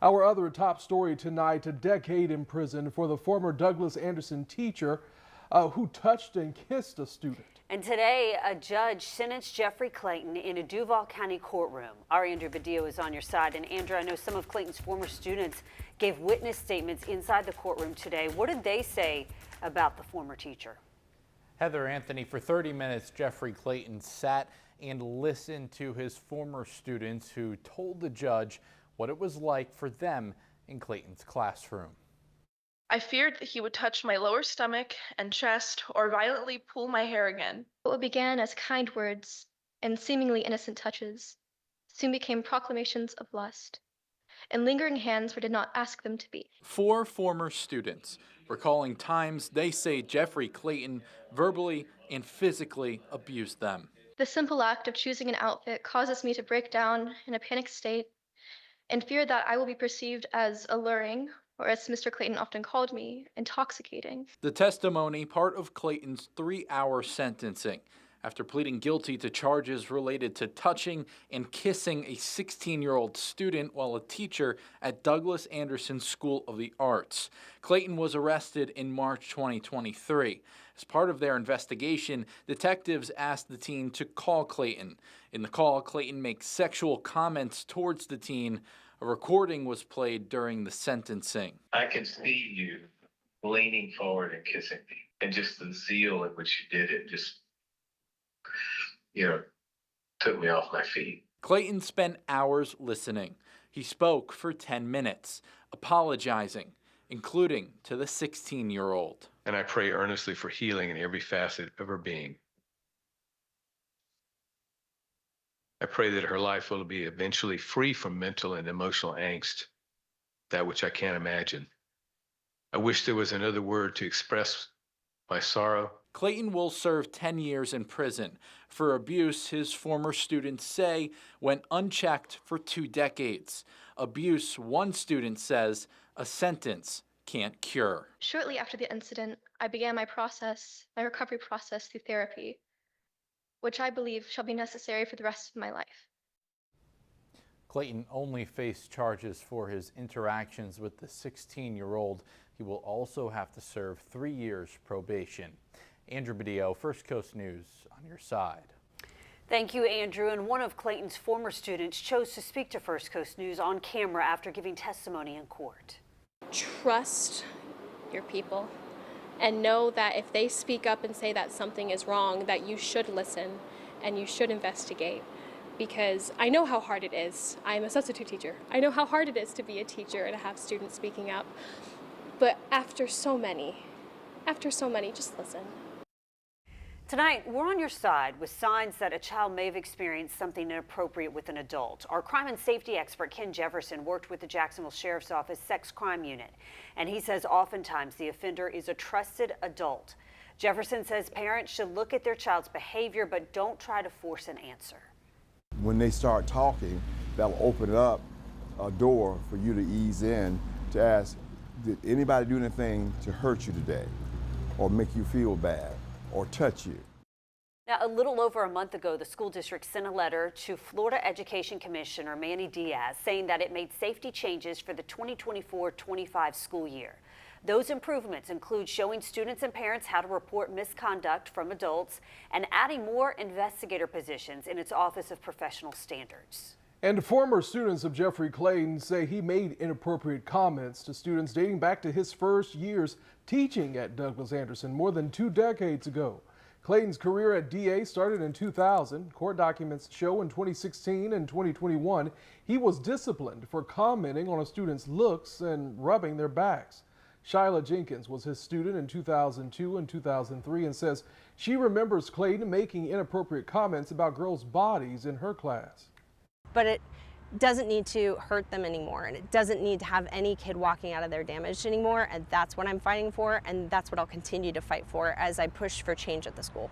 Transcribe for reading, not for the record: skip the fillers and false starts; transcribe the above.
Our other top story tonight, a decade in prison for the former Douglas Anderson teacher who touched and kissed a student. And today, a judge sentenced Jeffrey Clayton in a Duval County courtroom. Our Andrew Badillo is on your side. And Andrew, I know some of Clayton's former students gave witness statements inside the courtroom today. What did they say about the former teacher? Heather Anthony, for 30 minutes, Jeffrey Clayton sat and listened to his former students who told the judge what it was like for them in Clayton's classroom. I feared that he would touch my lower stomach and chest or violently pull my hair again. What began as kind words and seemingly innocent touches soon became proclamations of lust and lingering hands where did not ask them to be. 4 former students recalling times they say Jeffrey Clayton verbally and physically abused them. The simple act of choosing an outfit causes me to break down in a panicked state and fear that I will be perceived as alluring, or as Mr. Clayton often called me, intoxicating. The testimony, part of Clayton's 3-hour sentencing, after pleading guilty to charges related to touching and kissing a 16-year-old student while a teacher at Douglas Anderson School of the Arts. Clayton was arrested in March 2023. As part of their investigation, detectives asked the teen to call Clayton. In the call, Clayton makes sexual comments towards the teen. A recording was played during the sentencing. I can see you leaning forward and kissing me, and just the zeal in which you did it just, took me off my feet. Clayton spent hours listening. He spoke for 10 minutes, apologizing, including to the 16-year-old. And I pray earnestly for healing in every facet of her being. I pray that her life will be eventually free from mental and emotional angst, that which I can't imagine. I wish there was another word to express my sorrow. Clayton will serve 10 years in prison for abuse his former students say went unchecked for 2 decades. Abuse, one student says, a sentence can't cure. Shortly after the incident, I began my recovery process through therapy, which I believe shall be necessary for the rest of my life. Clayton only faced charges for his interactions with the 16-year-old. He will also have to serve 3 years probation. Andrew Badillo, First Coast News, on your side. Thank you, Andrew. And one of Clayton's former students chose to speak to First Coast News on camera after giving testimony in court. Trust your people and know that if they speak up and say that something is wrong, that you should listen and you should investigate. Because I know how hard it is. I'm a substitute teacher. I know how hard it is to be a teacher and to have students speaking up. But after so many, just listen. Tonight, we're on your side with signs that a child may have experienced something inappropriate with an adult. Our crime and safety expert, Ken Jefferson, worked with the Jacksonville Sheriff's Office Sex Crime Unit, and he says oftentimes the offender is a trusted adult. Jefferson says parents should look at their child's behavior, but don't try to force an answer. When they start talking, that'll open up a door for you to ease in to ask, did anybody do anything to hurt you today or make you feel bad or touch you? Now, a little over a month ago, the school district sent a letter to Florida Education Commissioner Manny Diaz saying that it made safety changes for the 2024-25 school year. Those improvements include showing students and parents how to report misconduct from adults and adding more investigator positions in its Office of Professional Standards. And former students of Jeffrey Clayton say he made inappropriate comments to students dating back to his first years teaching at Douglas Anderson more than 2 decades ago. Clayton's career at DA started in 2000. Court documents show in 2016 and 2021 he was disciplined for commenting on a student's looks and rubbing their backs. Shyla Jenkins was his student in 2002 and 2003 and says she remembers Clayton making inappropriate comments about girls' bodies in her class. But it doesn't need to hurt them anymore, and it doesn't need to have any kid walking out of there damaged anymore, and that's what I'm fighting for, and that's what I'll continue to fight for as I push for change at the school.